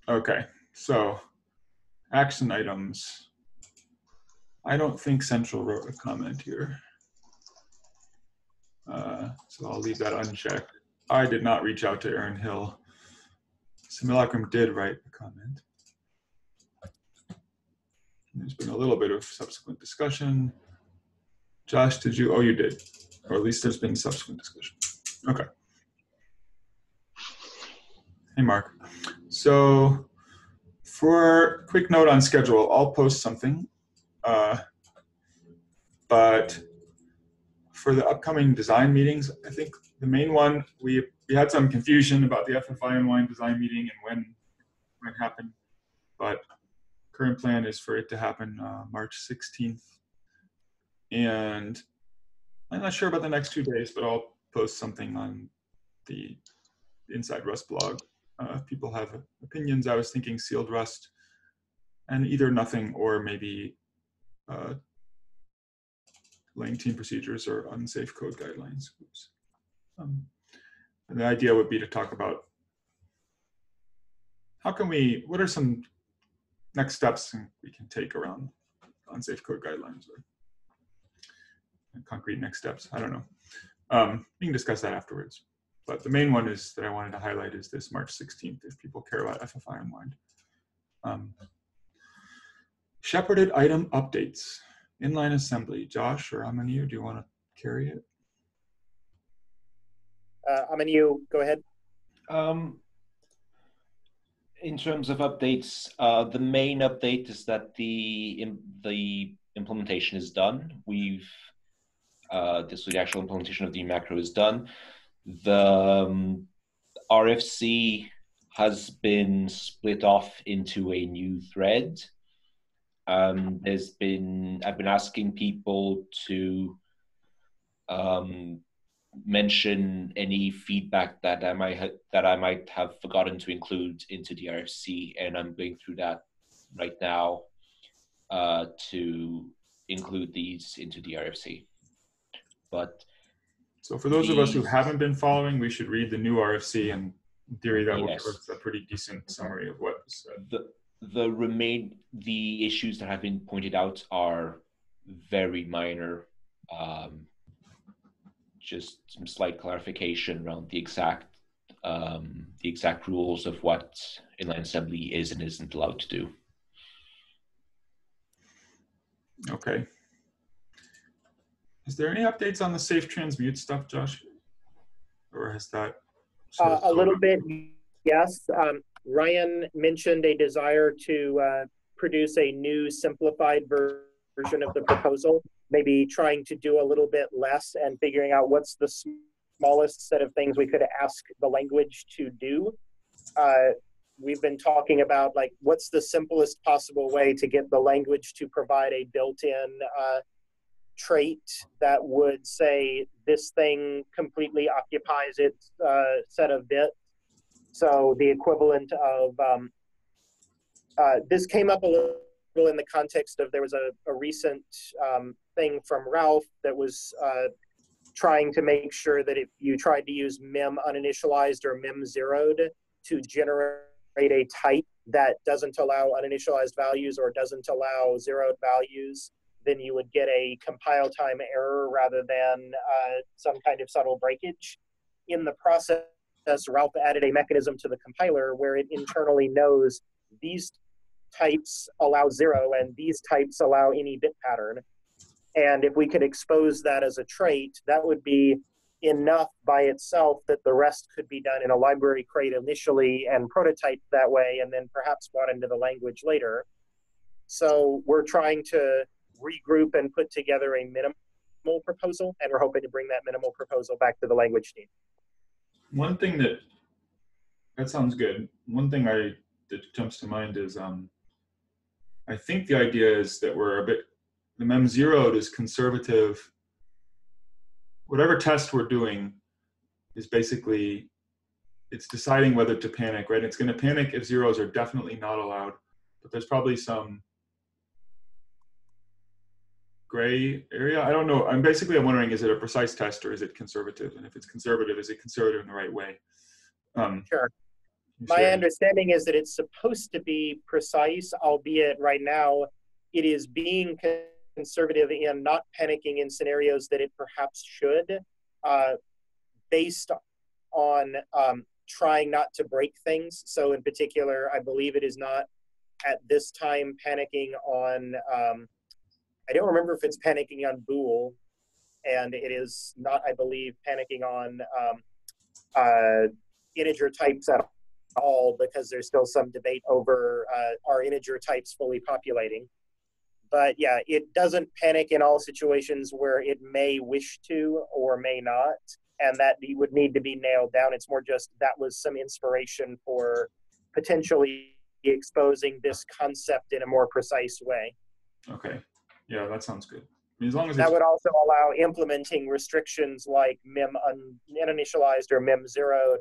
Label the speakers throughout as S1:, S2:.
S1: Okay, so action items. I don't think Central wrote a comment here. So I'll leave that unchecked. I did not reach out to Aaron Hill. Simulacrum did write a comment. There's been a little bit of subsequent discussion. Josh, did you? Oh, you did. Or at least there's been subsequent discussion. Okay. Hey, Mark. So for quick note on schedule, I'll post something. But for the upcoming design meetings, I think the main one, we had some confusion about the FFI Online design meeting and when it might happen. But current plan is for it to happen March 16th. And I'm not sure about the next 2 days, but I'll post something on the Inside Rust blog. If people have opinions, I was thinking sealed Rust and either nothing or maybe laying team procedures or unsafe code guidelines. Oops. And the idea would be to talk about what are some next steps we can take around unsafe code guidelines or concrete next steps. I don't know. We can discuss that afterwards. But the main one is that I wanted to highlight is this March 16th, if people care about FFI Online. Shepherded item updates, inline assembly. Josh or Amanu, do you want to carry it?
S2: Amanu, go ahead.
S3: In terms of updates, the main update is that the implementation is done. The actual implementation of the macro is done. The RFC has been split off into a new thread. I've been asking people to mention any feedback that I might have forgotten to include into the RFC, and I'm going through that right now to include these into the RFC. But
S1: so for those of us who haven't been following, we should read the new RFC, and in theory that will give us a pretty decent summary of what was said.
S3: The issues that have been pointed out are very minor. Just some slight clarification around the exact rules of what inline assembly is and isn't allowed to do.
S1: Okay. Is there any updates on the safe transmute stuff, Josh? Or has that?
S2: A little bit, yes. Ryan mentioned a desire to produce a new simplified version of the proposal, maybe trying to do a little bit less and figuring out what's the smallest set of things we could ask the language to do. We've been talking about like what's the simplest possible way to get the language to provide a built-in trait that would say this thing completely occupies its set of bits. So the equivalent of, this came up a little in the context of, there was a recent thing from Ralph that was trying to make sure that if you tried to use mem uninitialized or mem zeroed to generate a type that doesn't allow uninitialized values or doesn't allow zeroed values, then you would get a compile time error rather than some kind of subtle breakage. In the process, Ralph added a mechanism to the compiler where it internally knows these types allow 0 and these types allow any bit pattern. And if we could expose that as a trait, that would be enough by itself that the rest could be done in a library crate initially and prototyped that way, and then perhaps brought into the language later. So we're trying to regroup and put together a minimal proposal, and we're hoping to bring that minimal proposal back to the language team.
S1: One thing that sounds good. One thing that jumps to mind is I think the idea is that the mem zeroed is conservative. Whatever test we're doing is basically, it's deciding whether to panic, right? It's going to panic if zeros are definitely not allowed, but there's probably some gray area. I don't know. I'm wondering, is it a precise test or is it conservative? And if it's conservative, is it conservative in the right way?
S2: Sure. My understanding is that it's supposed to be precise, albeit right now it is being conservative in not panicking in scenarios that it perhaps should, based on trying not to break things. So in particular, I believe it is not at this time panicking on, I don't remember if it's panicking on bool, and it is not, I believe, panicking on integer types at all, because there's still some debate over are integer types fully populating. But yeah, it doesn't panic in all situations where it may wish to or may not, and that would need to be nailed down. It's more just that was some inspiration for potentially exposing this concept in a more precise way.
S1: Okay, yeah, that sounds good. I mean, as long as
S2: that would also allow implementing restrictions like mem uninitialized or mem zeroed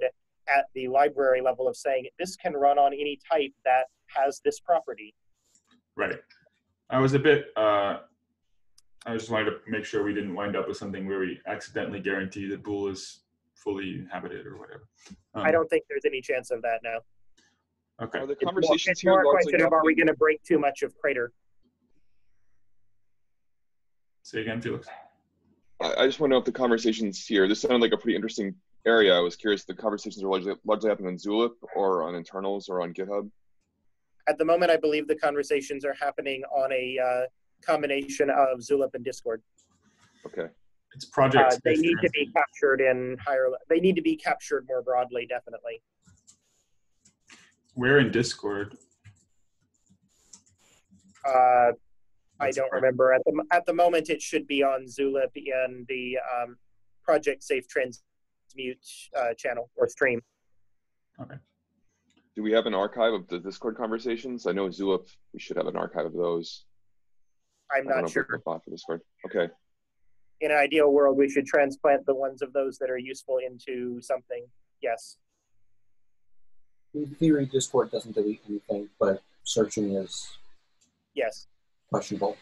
S2: at the library level of saying this can run on any type that has this property.
S1: Right. I was a bit, I just wanted to make sure we didn't wind up with something where we accidentally guarantee that bool is fully inhabited or whatever.
S2: I don't think there's any chance of that now.
S1: Okay.
S4: Are the conversations
S2: it's more
S4: here
S2: a question of, are we going to break too much of Crater?
S1: Say again, Felix.
S4: I just want to know if the conversations here, this sounded like a pretty interesting area. I was curious if the conversations are largely happening on Zulip or on internals or on GitHub.
S2: At the moment, I believe the conversations are happening on a combination of Zulip and Discord.
S4: Okay.
S1: It's projects.
S2: They need to be captured in higher. They need to be captured more broadly, definitely.
S1: Where in Discord?
S2: I don't remember. At the moment, it should be on Zulip in the Project Safe Transmute channel or stream.
S1: Okay.
S4: Do we have an archive of the Discord conversations? I know Zulip, we should have an archive of those.
S2: I'm not sure.
S4: For Discord. Okay.
S2: In an ideal world, we should transplant the ones of those that are useful into something. Yes.
S5: In theory, Discord doesn't delete anything, but searching is questionable.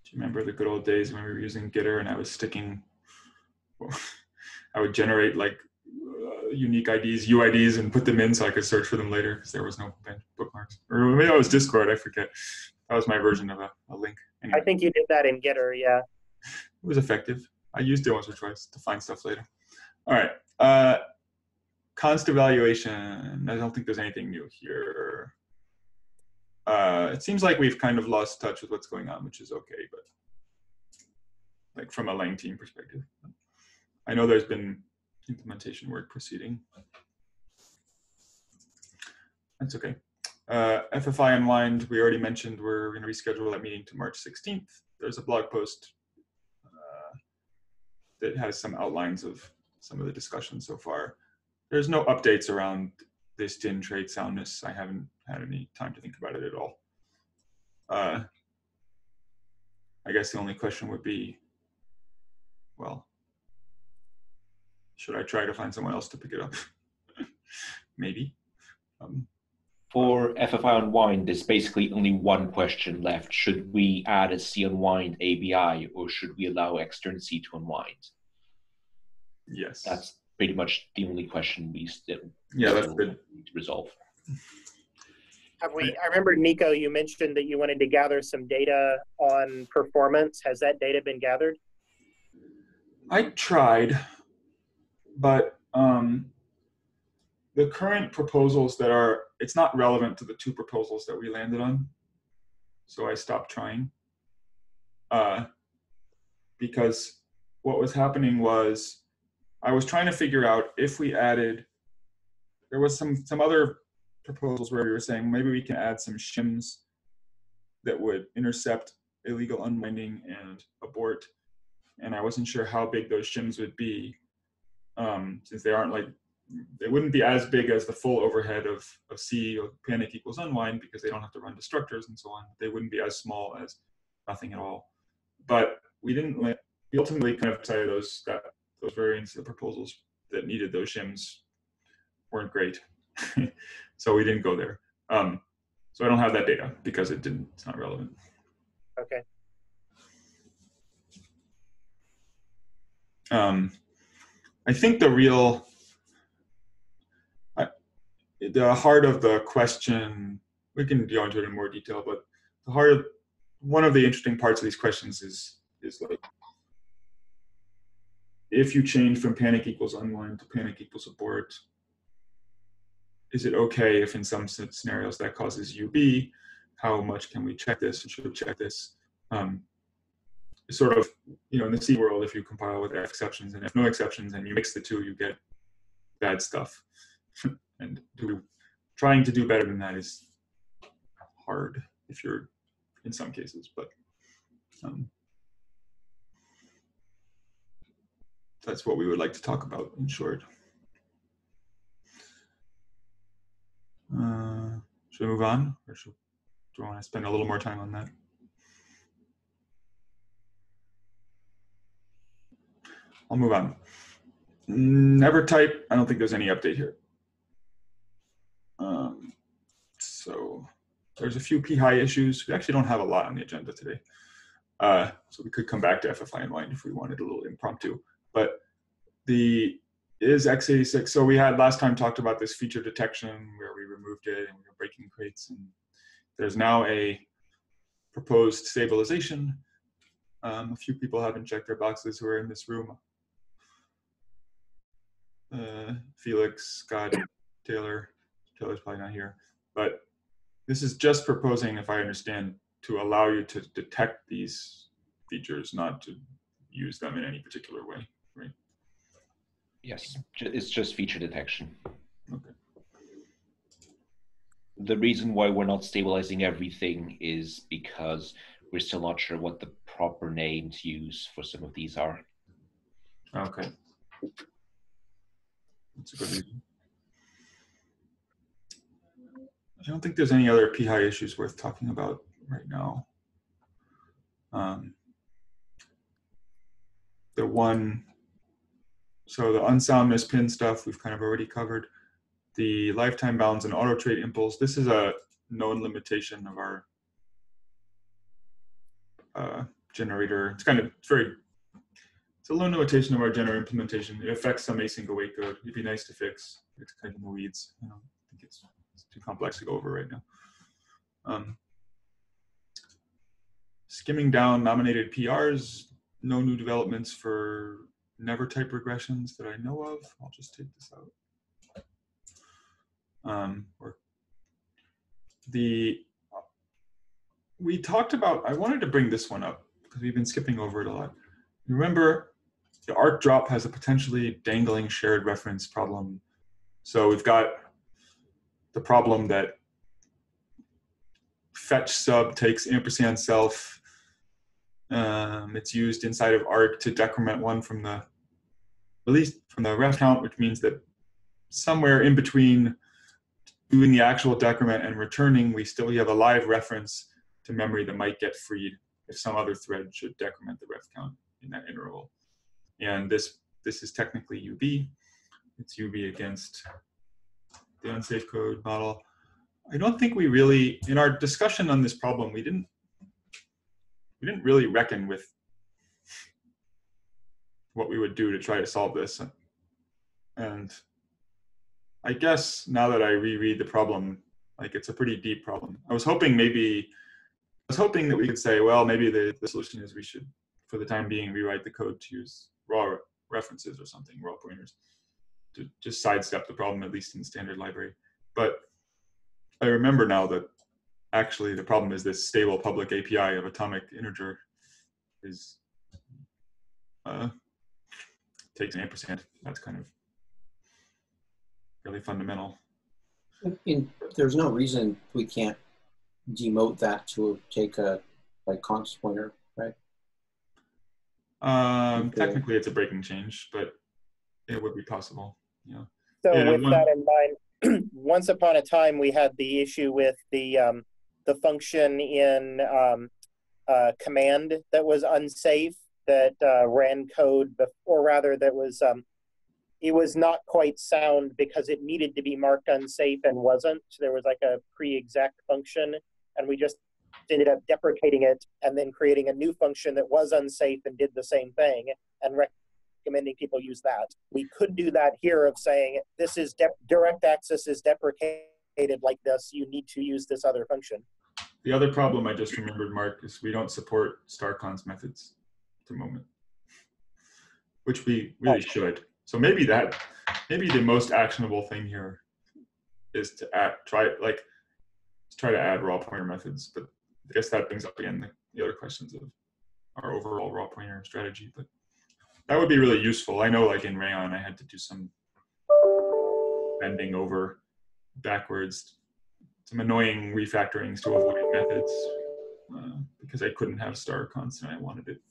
S1: Do you remember the good old days when we were using Gitter and I was sticking, I would generate like unique IDs, UIDs, and put them in so I could search for them later because there was no bookmarks. Or maybe that was Discord, I forget. That was my version of a link. Anyway.
S2: I think you did that in Gitter, yeah.
S1: It was effective. I used it once or twice to find stuff later. All right. Const evaluation. I don't think there's anything new here. It seems like we've kind of lost touch with what's going on, which is okay, but like from a Lang team perspective. I know there's been implementation work proceeding. That's okay. FFI Unwind, we already mentioned we're going to reschedule that meeting to March 16th. There's a blog post that has some outlines of some of the discussion so far. There's no updates around this DIN trait soundness. I haven't had any time to think about it at all. I guess the only question would be, well, should I try to find someone else to pick it up? Maybe.
S3: For FFI Unwind, there's basically only one question left. Should we add a C unwind ABI or should we allow extern C to unwind?
S1: Yes.
S3: That's pretty much the only question we still
S1: that's good.
S3: need to resolve.
S2: I remember, Nico, you mentioned that you wanted to gather some data on performance. Has that data been gathered?
S1: I tried, but the current proposals that are, it's not relevant to the two proposals that we landed on. So I stopped trying because what was happening was I was trying to figure out if we added, there was some other proposals where we were saying maybe we can add some shims that would intercept illegal unwinding and abort. And I wasn't sure how big those shims would be since they aren't like, they wouldn't be as big as the full overhead of C or panic equals unwind because they don't have to run destructors and so on. They wouldn't be as small as nothing at all. But we didn't, we ultimately kind of decided those variants of the proposals that needed those shims weren't great. So we didn't go there. So I don't have that data because it's not relevant.
S2: Okay.
S1: I think the real the heart of the question, we can go into it in more detail, but the heart of one of the interesting parts of these questions is like, if you change from panic equals unwind to panic equals abort, is it okay if in some scenarios that causes UB? How much can we check this? And should we check this? Sort of, you know, in the C world, if you compile with F exceptions and F no exceptions and you mix the two, you get bad stuff. And trying to do better than that is hard if you're in some cases, but that's what we would like to talk about in short. Should we move on, or do you want to spend a little more time on that? I'll move on. NeverType, I don't think there's any update here. So there's a few p-high issues. We actually don't have a lot on the agenda today. So we could come back to FFI Unwind if we wanted a little impromptu. But the is x86. So we had last time talked about this feature detection where we removed it and we were breaking crates. And there's now a proposed stabilization. A few people haven't checked their boxes who are in this room. Felix, Scott, Taylor. Taylor's probably not here. But this is just proposing, if I understand, to allow you to detect these features, not to use them in any particular way, right?
S3: Yes, it's just feature detection.
S1: Okay.
S3: The reason why we're not stabilizing everything is because we're still not sure what the proper name to use for some of these are.
S1: Okay. That's a good reason. I don't think there's any other p-high issues worth talking about right now. So the unsound mispin stuff we've kind of already covered. The lifetime bounds and auto trait impulse. This is a known limitation of our generator. It's a low limitation of our generator implementation. It affects some async await code. It'd be nice to fix. It's kind of in the weeds. I don't think it's too complex to go over right now. Skimming down nominated PRs, no new developments for NeverType regressions that I know of. I'll just take this out. We talked about, I wanted to bring this one up because we've been skipping over it a lot. Remember, the ArtDrop has a potentially dangling shared reference problem. So we've got the problem that fetch sub takes ampersand self. It's used inside of arc to decrement one from the, at least from the ref count, which means that somewhere in between doing the actual decrement and returning, we have a live reference to memory that might get freed if some other thread should decrement the ref count in that interval. And this is technically UB. It's UB against the unsafe code model. I don't think we really, in our discussion on this problem, we didn't really reckon with what we would do to try to solve this. And I guess now that I reread the problem, like it's a pretty deep problem. I was hoping that we could say, well, maybe the solution is we should, for the time being, rewrite the code to use raw references or something, raw pointers, to just sidestep the problem, at least in the standard library. But I remember now that actually the problem is this stable public API of atomic integer is takes an ampersand. That's kind of really fundamental.
S5: There's no reason we can't demote that to take a const pointer, right?
S1: Technically, it's a breaking change, but it would be possible. Yeah.
S2: So with that in mind, once upon a time we had the issue with the function in command that was unsafe, that ran code, or rather that was it was not quite sound because it needed to be marked unsafe and wasn't. So there was like a pre-exec function, and we just ended up deprecating it and then creating a new function that was unsafe and did the same thing and recommending people use that. We could do that here of saying, this is direct access is deprecated like this. You need to use this other function.
S1: The other problem I just remembered, Mark, is we don't support star-cons methods at the moment, which we really should. So maybe the most actionable thing here is to try to add raw pointer methods. But I guess that brings up again the other questions of our overall raw pointer strategy. But that would be really useful. I know, like in Rayon, I had to do some bending over backwards, some annoying refactorings to avoid methods because I couldn't have star constant. I wanted it.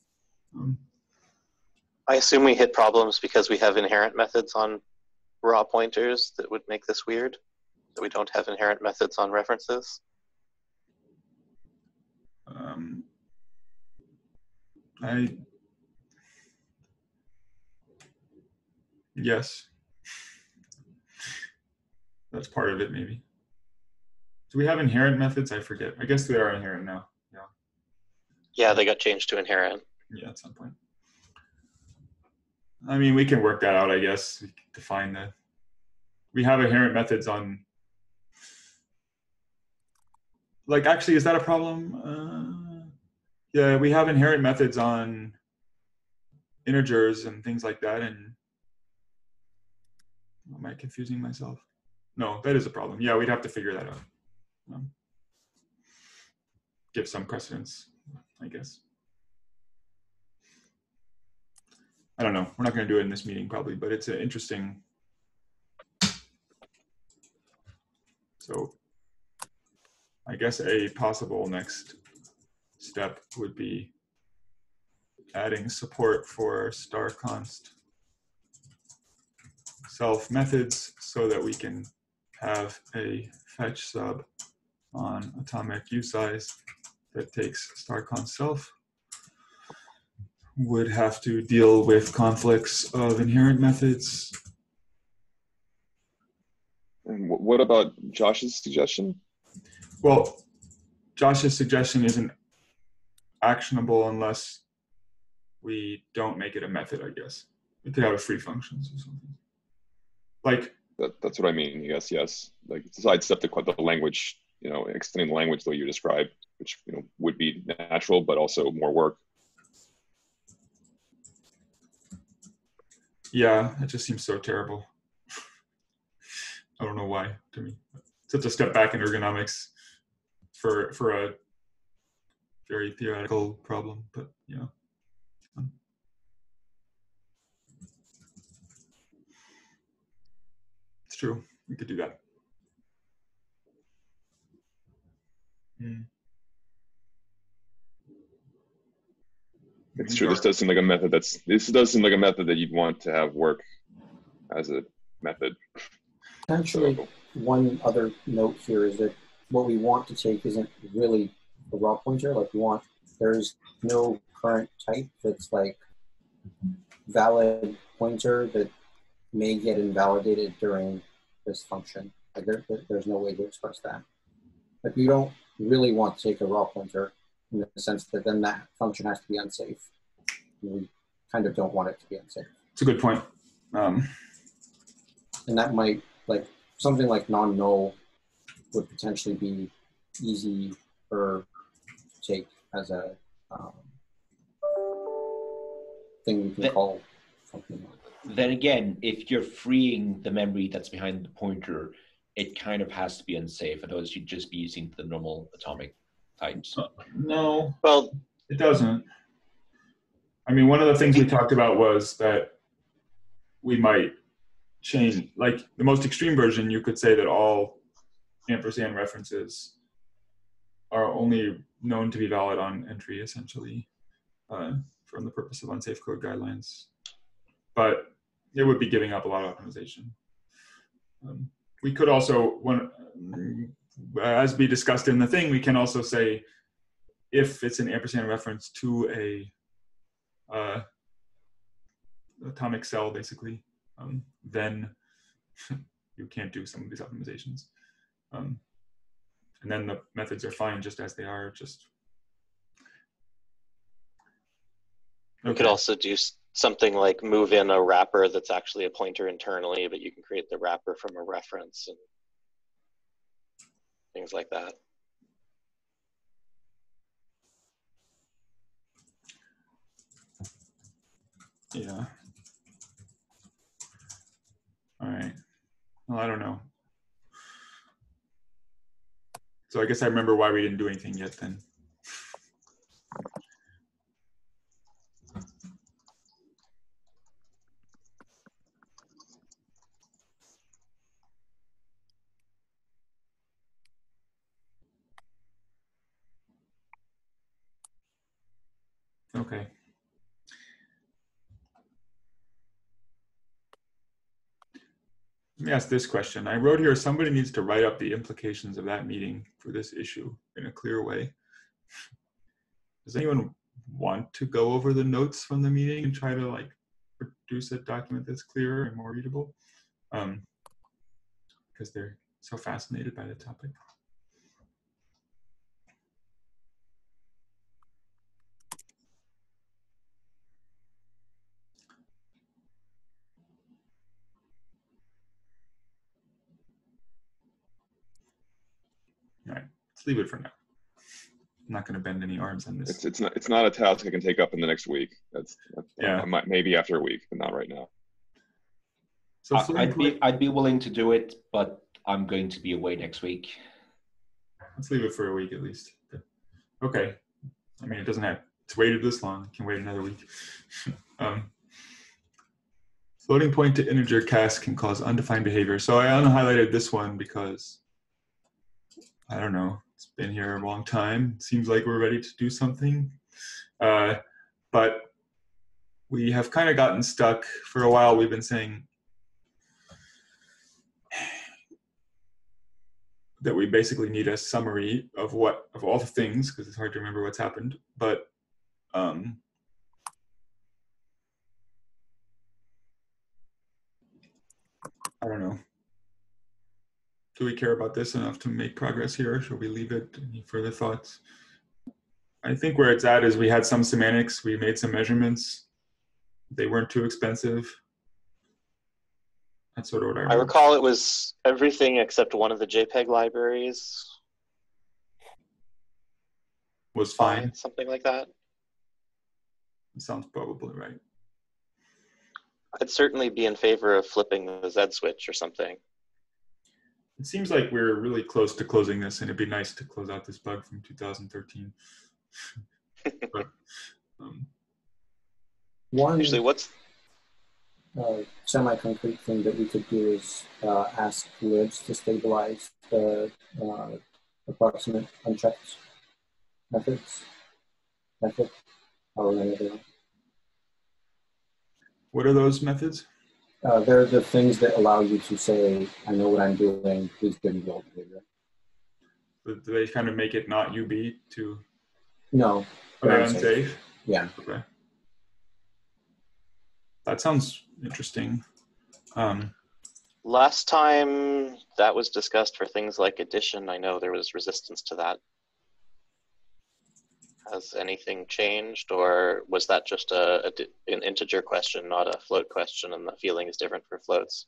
S6: I assume we hit problems because we have inherent methods on raw pointers that would make this weird, that we don't have inherent methods on references.
S1: Yes, that's part of it, maybe. Do we have inherent methods? I forget. I guess they are inherent now. Yeah.
S6: Yeah, they got changed to inherent.
S1: Yeah, at some point. I mean, we can work that out, I guess. We can define the. We have inherent methods on. Like, actually, is that a problem? Yeah, we have inherent methods on integers and things like that. And am I confusing myself? No, that is a problem. Yeah, we'd have to figure that out. Give some precedence, I guess. I don't know. We're not going to do it in this meeting probably, but it's an interesting. So I guess a possible next step would be adding support for star const self methods so that we can have a fetch sub on atomic usize that takes star const self. Would have to deal with conflicts of inherent methods.
S4: And what about Josh's suggestion?
S1: Well, Josh's suggestion isn't actionable unless we don't make it a method, I guess. We could have free functions or something. Like
S4: that's what I mean. Yes. Like sidestep the language, extending the language the way you described, which would be natural, but also more work.
S1: Yeah, it just seems so terrible. I don't know why to me. Such a step back in ergonomics for a very theoretical problem, but yeah. It's true. We could do that.
S4: It's true. This does seem like a method that you'd want to have work as a method.
S5: Actually, one other note here is that what we want to take isn't really a raw pointer. Like there's no current type that's like valid pointer that may get invalidated during this function. Like there's no way to express that. Like you don't really want to take a raw pointer in the sense that then that function has to be unsafe. We kind of don't want it to be unsafe.
S1: It's a good point.
S5: And that might, like, something like non-null would potentially be easy to take as a thing you can call something like.
S3: Then again, if you're freeing the memory that's behind the pointer, it kind of has to be unsafe. Otherwise, you'd just be using the normal atomic types.
S1: No,
S6: well,
S1: it doesn't. I mean, one of the things we talked about was that we might change, like the most extreme version, you could say that all ampersand references are only known to be valid on entry, essentially, from the purpose of unsafe code guidelines. But it would be giving up a lot of optimization. We could also, as we discussed in the thing, we can also say, if it's an ampersand reference to a atomic cell, basically, then you can't do some of these optimizations. And then the methods are fine just as they are. Just
S6: we could also do something like move in a wrapper that's actually a pointer internally, but you can create the wrapper from a reference and things like that.
S1: Yeah. All right. Well, I don't know. So I guess I remember why we didn't do anything yet then. Okay. Let me ask this question. I wrote here, somebody needs to write up the implications of that meeting for this issue in a clear way. Does anyone want to go over the notes from the meeting and try to like produce a document that's clearer and more readable? Because they're so fascinated by the topic. All right, let's leave it for now. I'm not going to bend any arms on this.
S4: It's not a task I can take up in the next week. That's
S1: yeah.
S4: I might, maybe after a week, but not right now.
S1: So
S3: I'd be willing to do it, but I'm going to be away next week.
S1: Let's leave it for a week at least. Okay. I mean, it doesn't have, it's waited this long. It can wait another week. Floating point to integer cast can cause undefined behavior. So I unhighlighted this one because, I don't know, it's been here a long time. It seems like we're ready to do something. But we have kind of gotten stuck for a while. We've been saying that we basically need a summary of all the things, because it's hard to remember what's happened. But I don't know. Do we care about this enough to make progress here? Should we leave it? Any further thoughts? I think where it's at is we had some semantics. We made some measurements. They weren't too expensive. That's sort of what I remember.
S6: I recall it was everything except one of the JPEG libraries.
S1: Was fine.
S6: Something like that.
S1: It sounds probably right.
S6: I'd certainly be in favor of flipping the Z switch or something.
S1: It seems like we're really close to closing this, and it'd be nice to close out this bug from 2013. But,
S5: one
S6: usually what's
S5: semi-concrete thing that we could do is ask libs to stabilize the approximate unchecked methods.
S1: What are those methods?
S5: They're the things that allow you to say, I know what I'm doing, please give me the old behavior.
S1: Do they kind of make it not UB to?
S5: No.
S1: Are they unsafe?
S5: Yeah.
S1: Okay. That sounds interesting.
S6: Last time that was discussed for things like addition, I know there was resistance to that. Has anything changed, or was that just an integer question, not a float question, and the feeling is different for floats?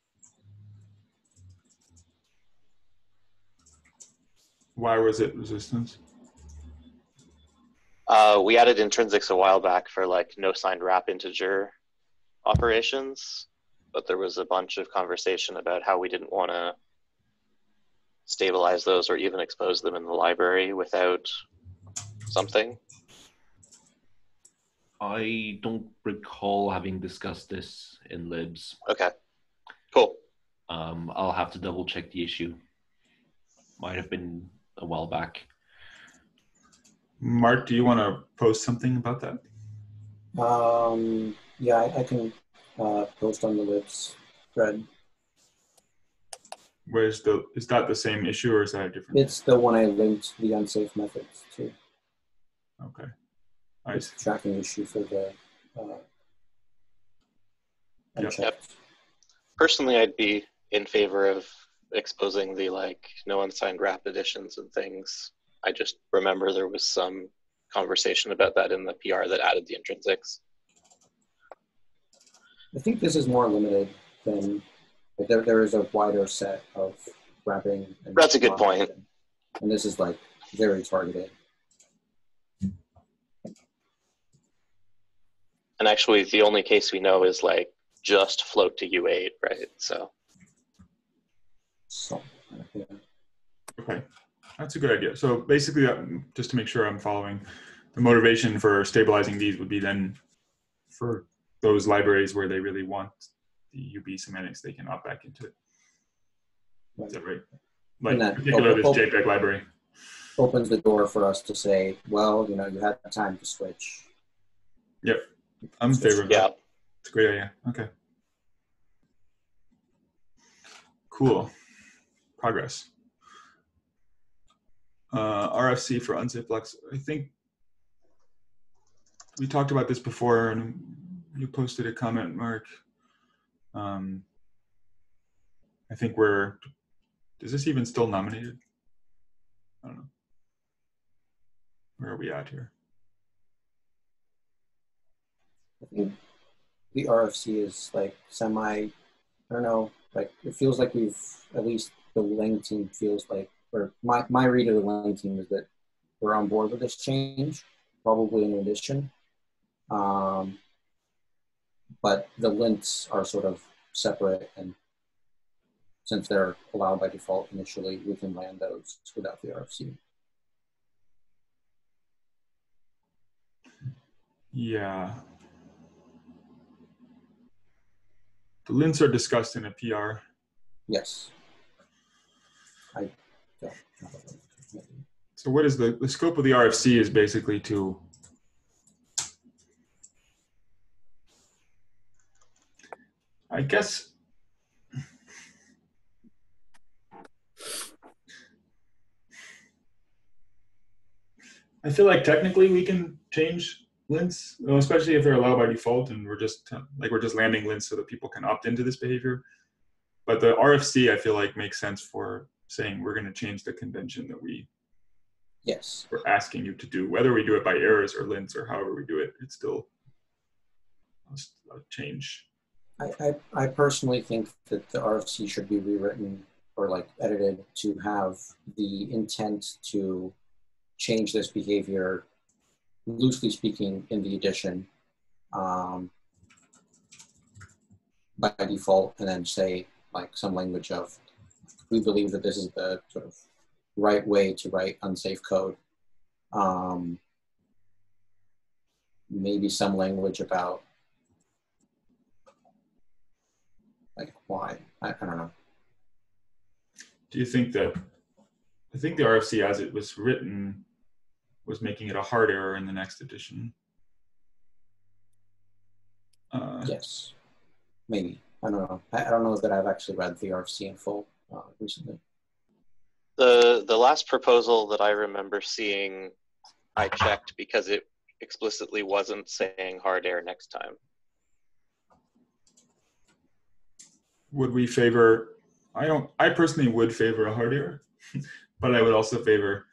S1: Why was it resistance?
S6: We added intrinsics a while back for like no signed wrap integer operations, but there was a bunch of conversation about how we didn't want to stabilize those or even expose them in the library without something.
S3: I don't recall having discussed this in libs.
S6: Okay, cool.
S3: I'll have to double check the issue. Might have been a while back.
S1: Mark, do you want to post something about that?
S5: Yeah, I can post on the libs thread.
S1: Is that the same issue, or is that a different?
S5: It's the one I linked the unsafe methods to.
S1: Okay.
S5: It's a tracking issue for the unchecked.
S6: Yep. Personally, I'd be in favor of exposing the like no unsigned wrap additions and things. I just remember there was some conversation about that in the PR that added the intrinsics.
S5: I think this is more limited than there is a wider set of wrapping. And
S6: That's a good point.
S5: And this is like very targeted.
S6: And actually, the only case we know is like just float to U8, right? So.
S5: Yeah.
S1: Okay, that's a good idea. So basically, just to make sure I'm following, the motivation for stabilizing these would be then for those libraries where they really want the UB semantics, they can opt back into it. Is that right? Like in particular, this JPEG library
S5: opens the door for us to say, well, you know, you had time to switch.
S1: Yep, I'm in favor of that. It's a great idea. Okay. Cool. Progress. RFC for unsafe blocks. I think we talked about this before, and you posted a comment, Mark. I think is this even still nominated? I don't know. Where are we at here?
S5: I think the RFC is like I don't know, like it feels like we've, at least the Lang team feels like, or my read of the Lang team is that we're on board with this change, probably in addition. But the lints are sort of separate, and since they're allowed by default initially, we can land those without the RFC.
S1: Yeah. The lints are discussed in a PR.
S5: Yes.
S1: So what is the scope of the RFC is basically to I guess I feel like technically we can change lints, especially if they're allowed by default, and we're just landing lints so that people can opt into this behavior. But the RFC, I feel like, makes sense for saying we're going to change the convention that we're asking you to do. Whether we do it by errors or lints or however we do it, it's still a change.
S5: I personally think that the RFC should be rewritten or like edited to have the intent to change this behavior, loosely speaking, in the addition by default, and then say like some language of, we believe that this is the sort of right way to write unsafe code. Maybe some language about like why, I don't know.
S1: Do you think that, I think the RFC as it was written was making it a hard error in the next edition.
S5: Yes, maybe. I don't know. I don't know that I've actually read the RFC in full recently.
S6: The last proposal that I remember seeing, I checked because it explicitly wasn't saying hard error next time.
S1: Would we favor, I personally would favor a hard error, but I would also favor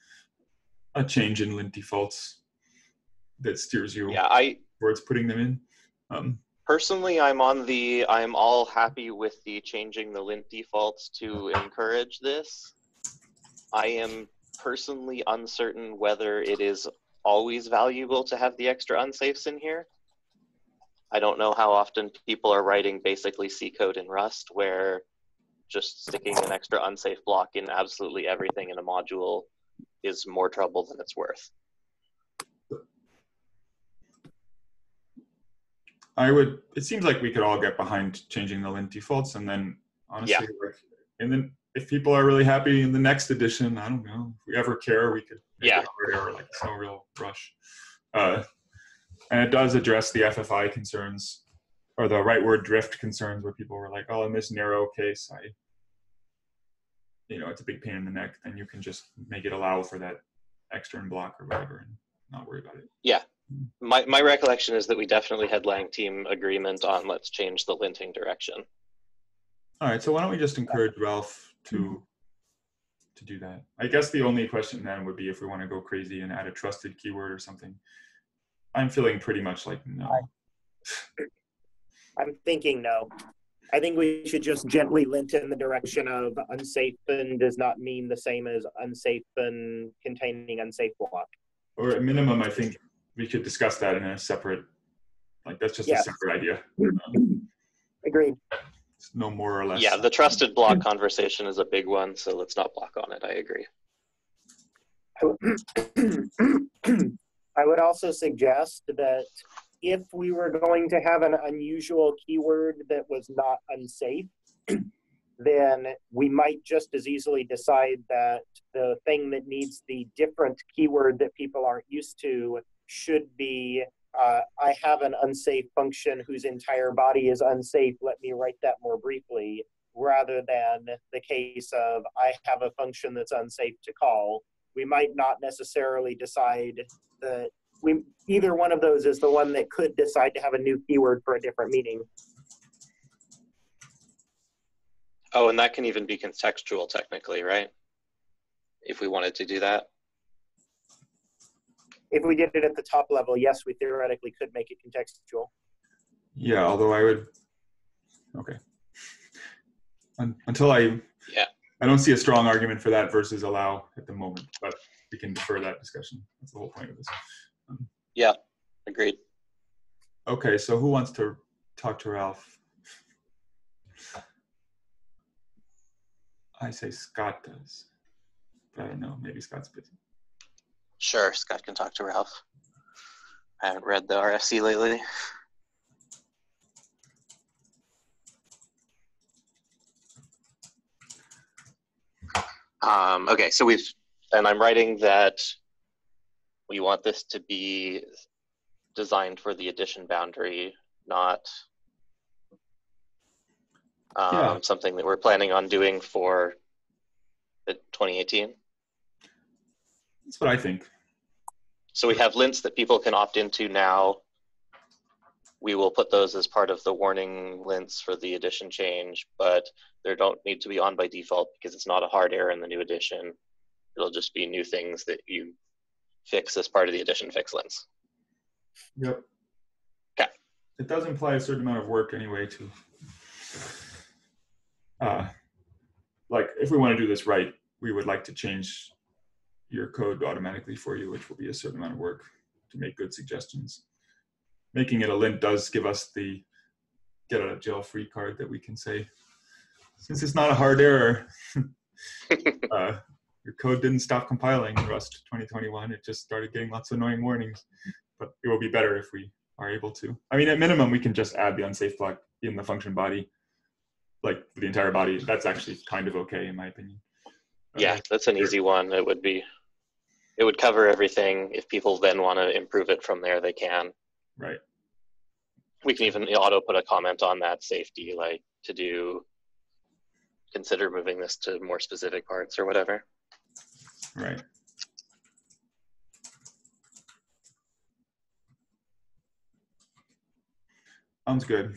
S1: a change in lint defaults that steers you towards putting them in.
S6: Personally, I'm all happy with the changing the lint defaults to encourage this. I am personally uncertain whether it is always valuable to have the extra unsafes in here. I don't know how often people are writing basically C code in Rust where just sticking an extra unsafe block in absolutely everything in a module is more trouble than it's worth.
S1: It seems like we could all get behind changing the lint defaults, and then honestly, and then if people are really happy in the next edition, I don't know, if we ever care, we could make it a hard error, like it's no real rush. And it does address the FFI concerns, or the right word drift concerns, where people were like, oh, in this narrow case, it's a big pain in the neck, then you can just make it allow for that extern block or whatever and not worry about it.
S6: Yeah. My recollection is that we definitely had Lang team agreement on let's change the linting direction.
S1: All right, so why don't we just encourage Ralph to do that? I guess the only question then would be if we want to go crazy and add a trusted keyword or something. I'm feeling pretty much like no.
S2: I'm thinking no. I think we should just gently lint in the direction of unsafe and does not mean the same as unsafe and containing unsafe block.
S1: Or at minimum, I think we could discuss that in a separate, like that's just a separate idea.
S2: Agreed.
S1: It's no more or less.
S6: Yeah, the trusted block conversation is a big one, so let's not block on it. I agree.
S2: I would also suggest that if we were going to have an unusual keyword that was not unsafe, then we might just as easily decide that the thing that needs the different keyword that people aren't used to should be, I have an unsafe function whose entire body is unsafe, let me write that more briefly, rather than the case of I have a function that's unsafe to call. We might not necessarily decide that either one of those is the one that could decide to have a new keyword for a different meaning.
S6: Oh, and that can even be contextual technically, right? If we wanted to do that.
S2: If we did it at the top level, yes, we theoretically could make it contextual.
S1: Yeah, although I would, okay. Until I don't see a strong argument for that versus allow at the moment, but we can defer that discussion. That's the whole point of this.
S6: Yeah, agreed.
S1: Okay, so who wants to talk to Ralph? I say Scott does, but I don't know, maybe Scott's busy.
S6: Sure, Scott can talk to Ralph. I haven't read the RFC lately. Okay, so I'm writing that we want this to be designed for the addition boundary, not something that we're planning on doing for the 2018.
S1: That's what I think.
S6: So we have lints that people can opt into now. We will put those as part of the warning lints for the edition change, but they don't need to be on by default because it's not a hard error in the new edition. It'll just be new things that you fix as part of the edition fix lints.
S1: Yep.
S6: Okay.
S1: It does imply a certain amount of work anyway to, like if we want to do this right, we would like to change your code automatically for you, which will be a certain amount of work to make good suggestions. Making it a lint does give us the get out of jail free card that we can say, since it's not a hard error, your code didn't stop compiling in Rust 2021. It just started getting lots of annoying warnings. But it will be better if we are able to. I mean, at minimum, we can just add the unsafe block in the function body, like the entire body. That's actually kind of okay, in my opinion.
S6: Yeah, that's an easy one. It would cover everything. If people then want to improve it from there, they can.
S1: Right.
S6: We can even auto put a comment on that safety, like consider moving this to more specific parts or whatever.
S1: Right. Sounds good.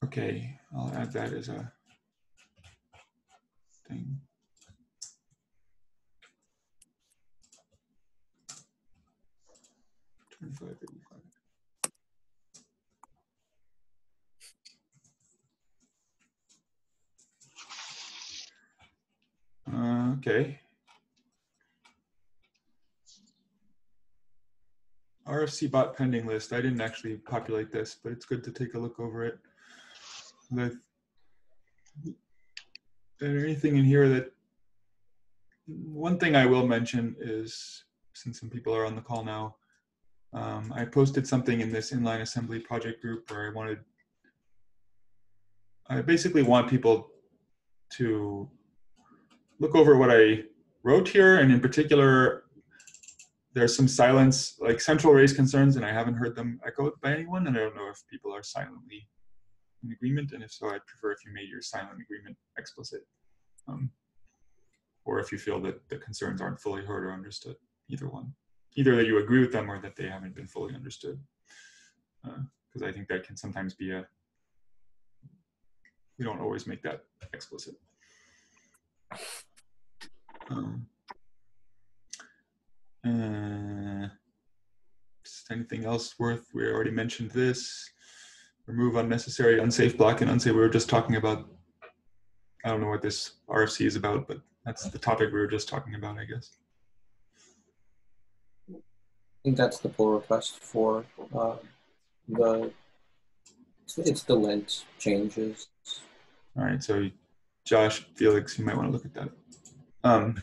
S1: Okay, I'll add that as a thing. Okay. RFC bot pending list. I didn't actually populate this, but it's good to take a look over it. Is there anything in here that, one thing I will mention is, since some people are on the call now, I posted something in this inline assembly project group where I basically want people to look over what I wrote here, and in particular, there's some silence, like central raised concerns, and I haven't heard them echoed by anyone, and I don't know if people are silently in agreement, and if so, I'd prefer if you made your silent agreement explicit, or if you feel that the concerns aren't fully heard or understood, either one. Either that you agree with them or that they haven't been fully understood. Because I think that can sometimes be we don't always make that explicit. Just anything else worth? We already mentioned this. Remove unnecessary unsafe block and unsafe. We were just talking about. I don't know what this RFC is about, but that's the topic we were just talking about, I guess.
S5: I think that's the pull request for it's the lint changes.
S1: All right, so Josh, Felix, you might want to look at that. And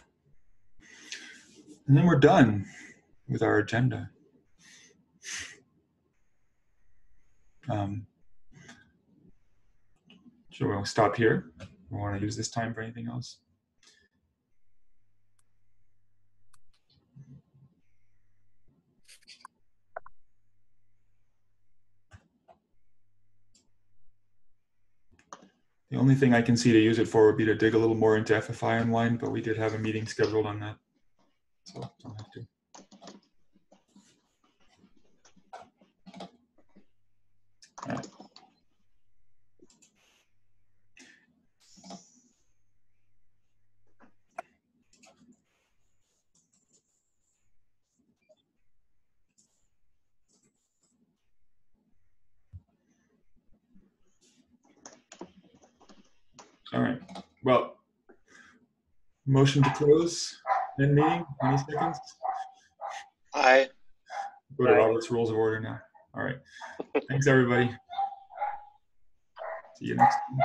S1: then we're done with our agenda. Should we stop here? We want to use this time for anything else? The only thing I can see to use it for would be to dig a little more into FFI Unwind, but we did have a meeting scheduled on that, so don't have to. All right. All right. Well, motion to close. End meeting. Any seconds?
S6: Aye.
S1: Go to Robert's Rules of Order now. All right. Thanks, everybody. See you next time.